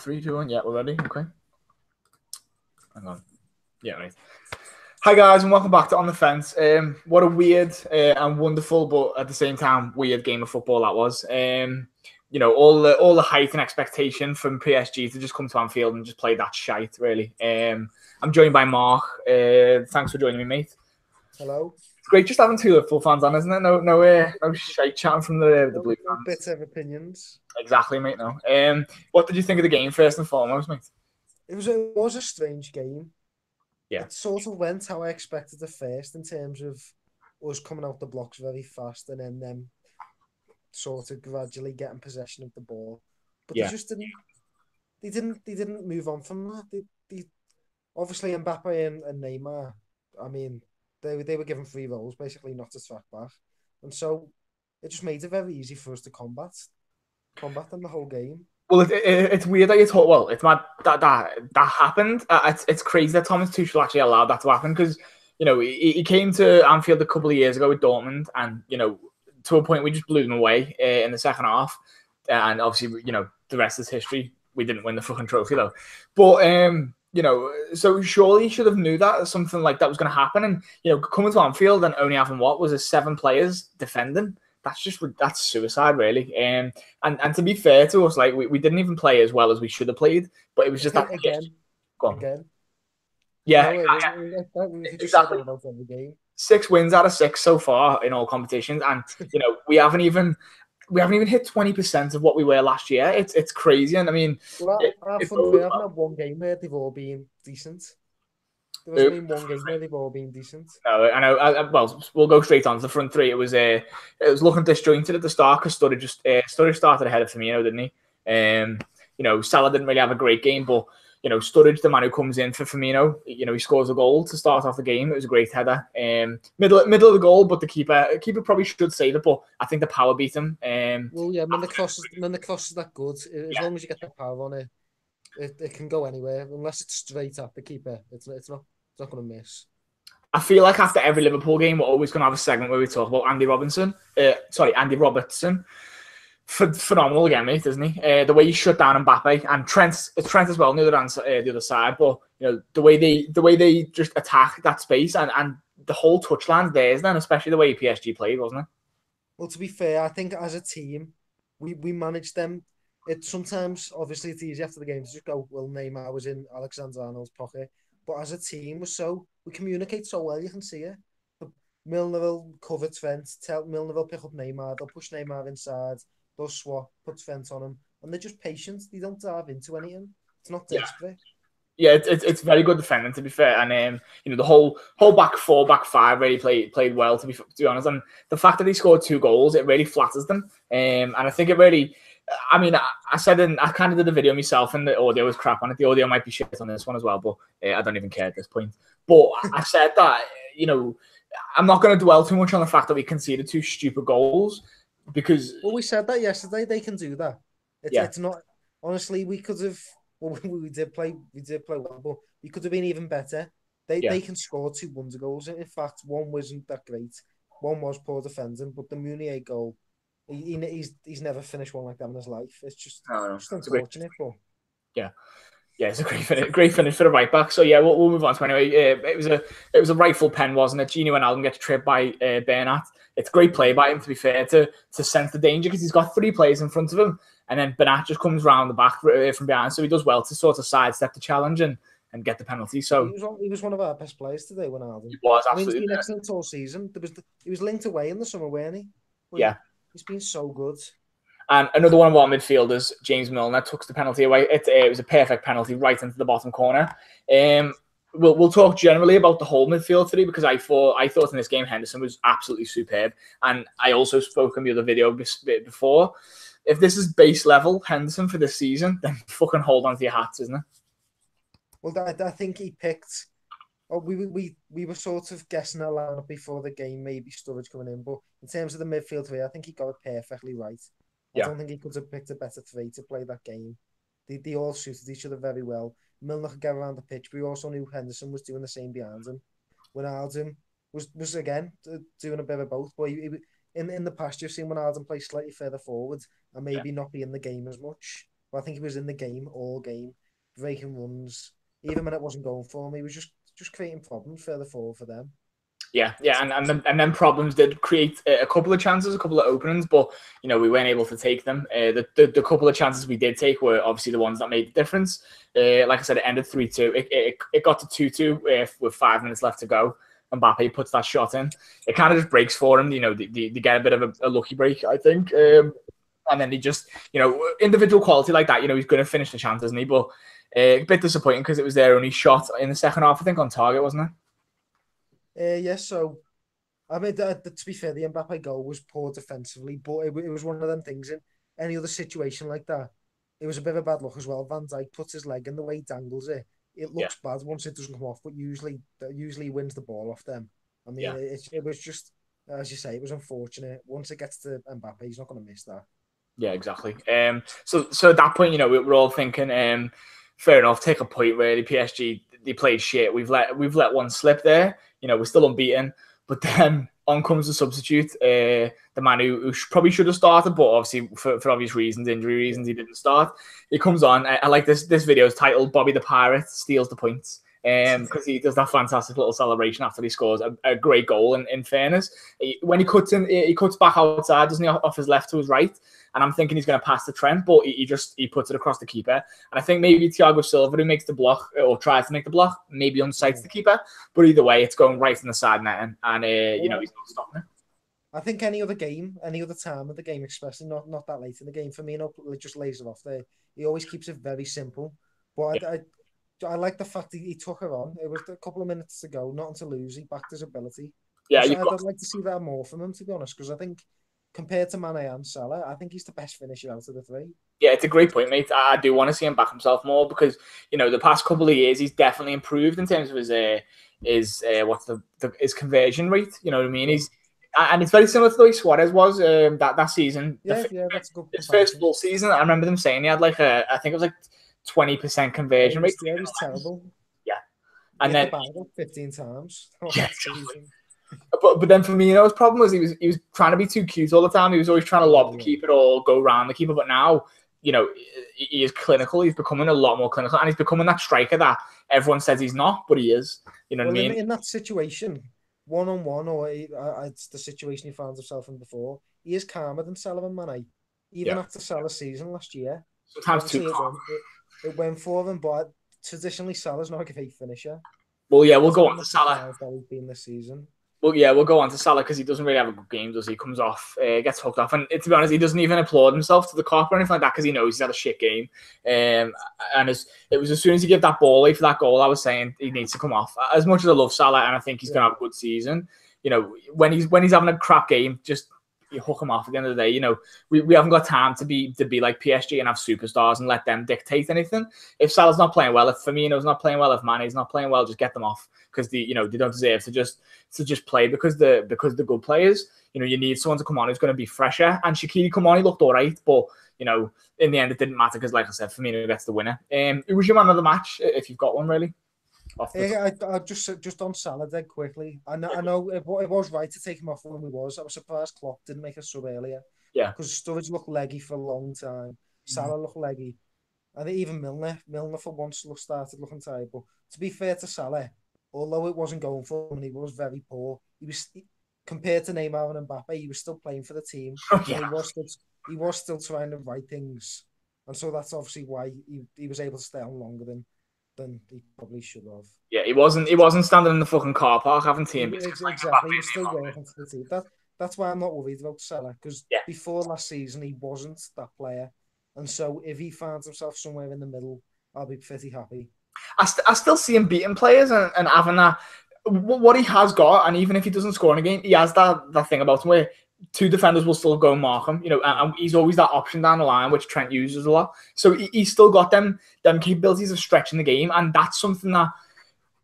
Three, two, one. Yeah, we're ready. Okay. Hang on. Yeah, right. Hi guys, and welcome back to On the Fence. What a weird and wonderful, but at the same time weird game of football that was. All the height and expectation from PSG to just come to Anfield and just play that shite. Really. I'm joined by Mark. Thanks for joining me, mate. Hello. It's great just having two Liverpool fans on, isn't it? No shite chatting from the No, blue no fans. bitter opinions. Exactly, mate. No. What did you think of the game first and foremost, mate? It was a strange game. Yeah. It sort of went how I expected at first in terms of us coming out the blocks very fast and then them sort of gradually getting possession of the ball. But they Yeah. just didn't. They didn't move on from that. They obviously Mbappe and Neymar. I mean, they were given free roles basically not to track back, and so it just made it very easy for us to combat them the whole game. Well, it's weird that you talk. Well, it's mad that happened. It's crazy that Thomas Tuchel actually allowed that to happen because he came to Anfield a couple of years ago with Dortmund, and to a point we just blew them away in the second half, and obviously the rest is history. We didn't win the fucking trophy though, but so surely he should have knew that something like that was going to happen, and coming to Anfield and only having what was it, seven players defending. That's suicide, really. And to be fair to us, like we didn't even play as well as we should have played, but it was just that Again, go on. again. Yeah, No, we could just say that exactly. about every game. 6 wins out of six so far in all competitions, and we haven't even hit 20% of what we were last year. It's crazy, and I mean, Well, our it front three goes haven't well. had one game where they've all been decent. There hasn't been one game where they've all been decent. No, I know. Well, we'll go straight on to the front three. It was looking disjointed at the start because Sturridge started ahead of Firmino, didn't he? Salah didn't really have a great game, but Sturridge, the man who comes in for Firmino, he scores a goal to start off the game. It was a great header, middle of the goal, but the keeper probably should save it, but I think the power beat him. Well, yeah, when the cross is that good, as Yeah, long as you get the power on it, it can go anywhere unless it's straight at the keeper. It's not going to miss. I feel like after every Liverpool game, we're always going to have a segment where we talk about Andy Robertson. Phenomenal again, mate, isn't he? The way he shut down Mbappe and Trent as well on the other side. But the way they just attack that space and the whole touchline theirs then, especially the way PSG played, wasn't it? Well, to be fair, I think as a team, we managed them. It sometimes, obviously, it's easy after the game to just go, well, Neymar was in Alexander-Arnold's pocket. But as a team, we communicate so well, you can see it. Milner will cover Trent, tell Milner will pick up Neymar, they'll push Neymar inside, they'll swap, put Trent on him, and they're just patient. They don't dive into anything. It's not Yeah. desperate. Yeah, it's very good defending to be fair, and the whole back four, back five really played well to be honest, and the fact that he scored two goals it really flatters them, and I think it really, I mean, I kind of did the video myself and the audio was crap on it. The audio might be shit on this one as well, but I don't even care at this point. But I said that I'm not going to dwell too much on the fact that we conceded two stupid goals because Well, we said that yesterday. They can do that. It's yeah, it's not honestly. We could have. Well, we did play well, but we could have been even better. They yeah. they can score two wonder goals. In fact, one wasn't that great. One was poor defending, but the Meunier goal, he's never finished one like that in his life. It's just No, no, just it's a great, unfortunate, but yeah. Yeah, it's a great finish for the right back. So yeah, we'll move on to anyway. It was a rifle pen, wasn't it? Gino Wijnaldum gets tripped by Bernat. It's a great play by him, to be fair, to sense the danger because he's got three players in front of him, and then Bernat just comes round the back from behind. So he does well to sort of sidestep the challenge and get the penalty. he So was he was one of our best players today, when Alden. he was I mean, he's absolutely been excellent all season. He was linked away in the summer, weren't he? But yeah. he's been so good. And another one of our midfielders, James Milner, took the penalty away. It was a perfect penalty right into the bottom corner. We'll talk generally about the whole midfield today because I thought in this game Henderson was absolutely superb, and I also spoke in the other video before. If this is base level Henderson for this season, then fucking hold on to your hats, isn't it? Well, I think he picked. Oh, we were sort of guessing a lineup before the game, maybe Sturridge coming in, but in terms of the midfield three, I think he got it perfectly right. I Yeah, don't think he could have picked a better three to play that game. They all suited each other very well. Milner could get around the pitch, but we also knew Henderson was doing the same behind him. Wijnaldum was again doing a bit of both, but in the past you've seen Wijnaldum play slightly further forward and yeah, maybe not be in the game as much. but I think he was in the game all game, breaking runs. Even when it wasn't going for him, he was just creating problems further forward for them. Yeah, and then problems did create a couple of chances, a couple of openings, but we weren't able to take them. The couple of chances we did take were obviously the ones that made the difference. Like I said, it ended 3-2. It got to 2-2 with 5 minutes left to go. Mbappe puts that shot in. It kind of just breaks for him. They get a bit of a lucky break, I think. And then he just, individual quality like that, he's going to finish the chance, isn't he? But a bit disappointing because it was their only shot in the second half, I think, on target, wasn't it? Yeah, so I mean, to be fair, the Mbappe goal was poor defensively, but it was one of them things. In any other situation like that, it was a bit of a bad look as well. Van Dijk puts his leg in the way he dangles it. It Yeah, looks bad once it doesn't come off, but usually wins the ball off them. I mean, yeah. it was just, as you say, it was unfortunate. Once it gets to Mbappe, he's not going to miss that. Yeah, exactly. So at that point, we're all thinking, fair enough, take a point where the PSG they played shit. We've let one slip there. We're still unbeaten, but then on comes the substitute, the man who probably should have started, but obviously for obvious reasons, injury reasons, he didn't start. He comes on. I like this. This video is titled "Bobby the Pirate Steals the Points." Because he does that fantastic little celebration after he scores a great goal. In fairness, when he cuts in, he cuts back outside, doesn't he, off his left to his right? And I'm thinking he's going to pass to Trent, but he puts it across the keeper. And I think maybe Thiago Silva, who makes the block or tries to make the block, maybe unsights the keeper. But either way, it's going right in the side net, and he's not stopping it. I think any other time of the game, especially not that late in the game, Firmino just lays it off there. He always keeps it very simple. But I like the fact that he took her on. It was a couple of minutes to go, nothing to lose. He backed his ability. Yeah, I'd like to see that more from him, to be honest, because I think compared to Mane and Salah, I think he's the best finisher out of the three. Yeah, it's a great point, mate. I do want to see him back himself more because the past couple of years he's definitely improved in terms of his conversion rate. You know what I mean? And it's very similar to the way Suarez was that season. Yeah, that's a good. His first full season, I remember them saying he had I think it was 20% conversion rate. Yeah, it was terrible. Yeah, and then 15 times. Yeah, but then Firmino's problem was he was trying to be too cute all the time. He was always trying to lob the keeper or go around the keeper. But now, he is clinical. He's becoming a lot more clinical, and he's becoming that striker that everyone says he's not, but he is. You know what I mean? In that situation, 1-on-1, or it's the situation he found himself in before, he is calmer than Salah and Mane. Even after Salah's season last year, sometimes too calm. It went for him, but traditionally Salah's not a great finisher. Well, yeah, we'll go on to Salah. That he's been this season. Well, yeah, we'll go on to Salah because he doesn't really have a good game, does he? He comes off, gets hooked off, and to be honest, he doesn't even applaud himself to the cop or anything like that because he knows he's had a shit game. And it was as soon as he gave that ball away for that goal, I was saying he needs to come off. As much as I love Salah and I think he's going to have a good season, when he's having a crap game, just you hook him off at the end of the day. We haven't got time to be like PSG and have superstars and let them dictate anything. If Salah's not playing well, if Firmino's not playing well, if Mane's not playing well, just get them off because they don't deserve to just play because the good players. You need someone to come on who's going to be fresher. And Shaqiri come on, he looked all right, but in the end it didn't matter because, like I said, Firmino gets the winner. Who was your man of the match if you've got one really? I just on Salah dead quickly. I know it was right to take him off when we was. I was surprised Klopp didn't make a sub earlier. Yeah, because Sturridge looked leggy for a long time. Salah looked leggy. I think even Milner for once started looking tired. But to be fair to Salah, although it wasn't going for him and he was very poor, compared to Neymar and Mbappe, he was still playing for the team. Yeah. He was still trying the right things, and so that's obviously why he was able to stay on longer than he probably should have. Yeah, he wasn't standing in the fucking car park having team. Exactly, he was still working for the team. That's why I'm not worried about Salah, because before last season he wasn't that player, and so if he finds himself somewhere in the middle, I'll be pretty happy. I still see him beating players and having that what he has got, and even if he doesn't score in a game, he has that thing about him where two defenders will still go and mark him, and he's always that option down the line, which Trent uses a lot. So he's still got them capabilities of stretching the game, and that's something that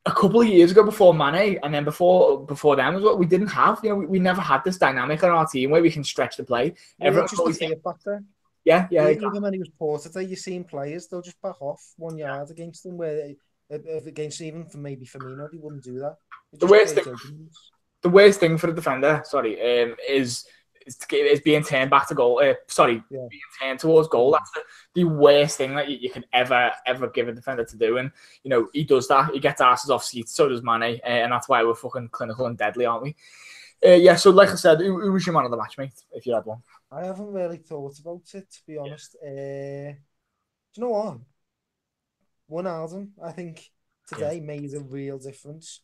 a couple of years ago before Mane and then before them as well, we didn't have. We never had this dynamic in our team where we can stretch the play. Everyone's just a factor. Yeah. Even when he was poor today, you've seen players, they'll just back off 1 yard against them, where against even for maybe Firmino, they wouldn't do that. The worst thing for the defender, is is being turned back to goal. Being turned towards goal. That's the worst thing that you can ever give a defender to do. And he does that. He gets asses off seats. So does Mane, and that's why we're fucking clinical and deadly, aren't we? So like I said, who was your man of the match, mate? If you had one. I haven't really thought about it, to be honest. Do you know what? Wijnaldum, I think today made a real difference.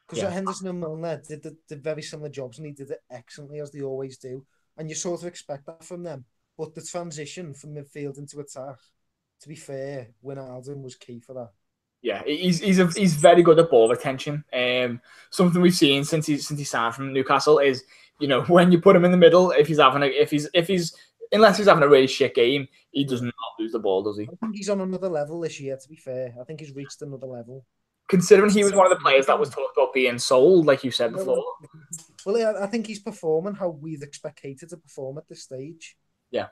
Because Henderson and Milner did very similar jobs, and he did it excellently, as they always do. And you sort of expect that from them. But the transition from midfield into attack, to be fair, Wijnaldum was key for that. Yeah, he's very good at ball retention. Something we've seen since he signed from Newcastle is, when you put him in the middle, unless he's having a really shit game, he does not lose the ball, does he? I think he's on another level this year, to be fair. I think he's reached another level. Considering he was one of the players that was talked about being sold, like you said before. Well, I think he's performing how we'd expect Keita to perform at this stage. Yeah,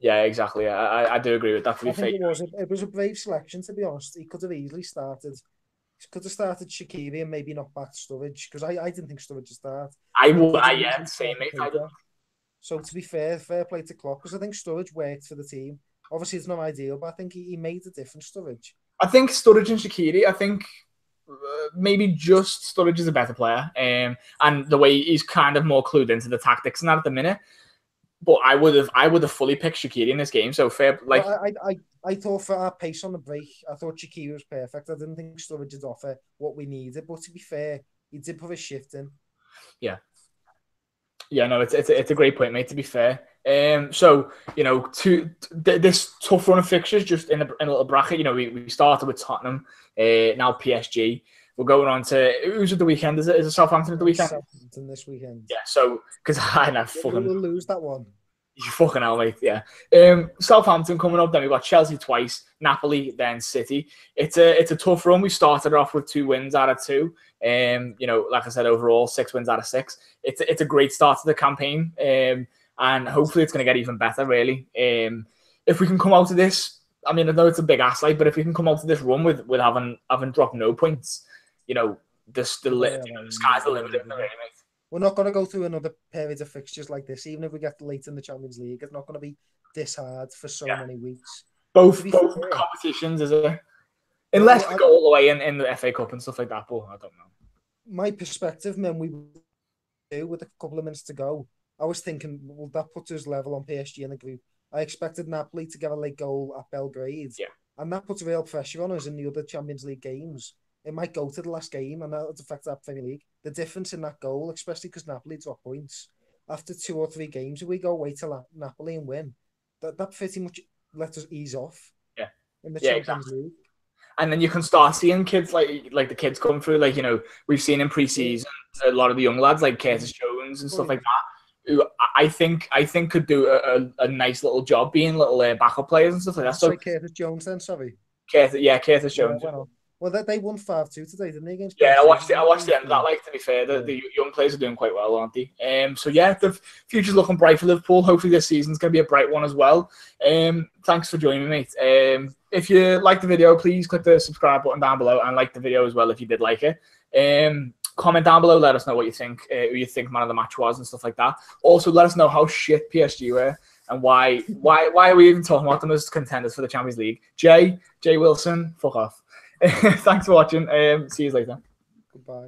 exactly. I do agree with that. To be fair, it was a brave selection, to be honest. He could have easily started. He could have started Shaqiri and maybe not back Sturridge, because I didn't think Sturridge would start. Same, mate. So to be fair play to Klopp, because I think Sturridge worked for the team. Obviously, it's not ideal, but I think he made a difference, Sturridge. I think Sturridge and Shaqiri, maybe just Sturridge is a better player, and the way he's kind of more clued into the tactics and that at the minute. But I would have fully picked Shaqiri in this game. So fair, like I thought for our pace on the break, I thought Shaqiri was perfect. I didn't think Sturridge would offer what we needed, but to be fair, he did put a shift in. Yeah, no, it's a great point, mate. To be fair, so this tough run of fixtures just in a little bracket. We started with Tottenham, now PSG. We're going on to who's at the weekend? Is it Southampton at the weekend? Southampton this weekend. Yeah, so because we'll lose that one. You fucking hell, mate. Yeah. Southampton coming up. Then we've got Chelsea twice, Napoli, then City. It's a tough run. We started off with 2 wins out of 2. Like I said, overall 6 wins out of 6. It's a great start to the campaign. And hopefully it's going to get even better. Really. If we can come out of this, I know it's a big ask, but if we can come out of this run with having dropped no points. The sky's the limit, isn't it, really, mate? We're not going to go through another period of fixtures like this, even if we get late in the Champions League. It's not going to be this hard for so many weeks. Both competitions, is it? Unless we go all the way in the FA Cup and stuff like that, but I don't know. My perspective, man, we do with a couple of minutes to go. I was thinking, well, that puts us level on PSG in the group. I expected Napoli to get a late goal at Belgrade, and that puts real pressure on us in the other Champions League games. It might go to the last game, and that would affect that Premier League. The difference in that goal, especially because Napoli drop points after 2 or 3 games, if we go away to Napoli and win, that pretty much let us ease off. In the Champions League. And then you can start seeing kids like the kids come through. We've seen in pre-season a lot of the young lads like Curtis Jones and stuff like that, who I think could do a nice little job being little backup players and stuff like that. So Curtis Jones, then, sorry. Curtis Jones. Well, they won 5-2 today, didn't they? Against I watched the end of that. To be fair, the young players are doing quite well, aren't they? The future's looking bright for Liverpool. Hopefully, this season's going to be a bright one as well. Thanks for joining me, mate. If you like the video, please click the subscribe button down below and like the video as well if you did like it. Comment down below, let us know what you think, who you think man of the match was and stuff like that. Also, let us know how shit PSG were and why are we even talking about them as contenders for the Champions League. Jay Wilson, fuck off. Thanks for watching. See you later. Goodbye.